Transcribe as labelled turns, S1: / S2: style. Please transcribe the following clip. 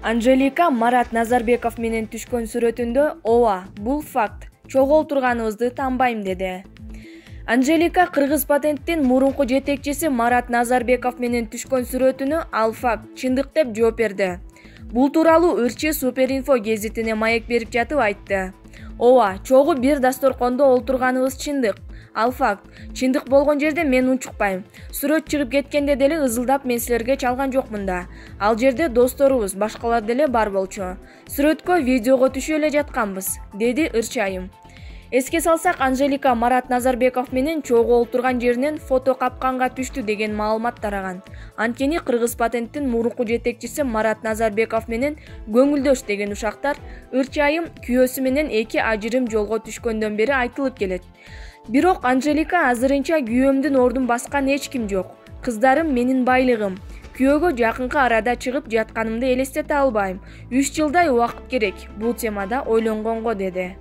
S1: Анжелика Марат Назарбеков менен түшкөн сүрөтүндө ооба, бул факт. Чогуу отурганыбызды таанбайм деди. Анжелика кыргыз патенттин мурунку жетекчиси Марат Назарбеков менен түшкөн сүрөтүнө ал факт, чындык деп жооп берди. Бул тууралуу Ырчы Суперинфо гезитине маек берип жатып айтты. Ооба, чогуу бир дасторкондо олтурганыбыз чындык. Ал факт. Чындык болгон жерде мен унчукпайм. Сүрөт чыгып кеткенде деле ызылдап мен силерге чалган жокмун да. Ал жерде досторубуз, башкалар деле бар болчу. Сүрөткө, видеого түшүп эле жатканбыз, деди Ырчы айым. Эске салсак, Анжелика Марат Назарбеков менен чогуу олтурган жеринен фото капканга түштү деген маалымат тараган. Анткени кыргыз патенттин мурунку жетекчиси Марат Назарбеков менен көңүлдөш деген ушактар Ырчы айым күйөөсү менен эки ажырым жолго түшкөндөн бери айтылып келет. Бирок Анжелика азырынча күйөөмдүн ордун баскан эч ким жок. Кыздарым менин байлыгым. Күйөөгө жакынкы арада чыгып жатканымды элестете албайм. 3 жылдай убакыт керек бул темада ойлонгонго, деди.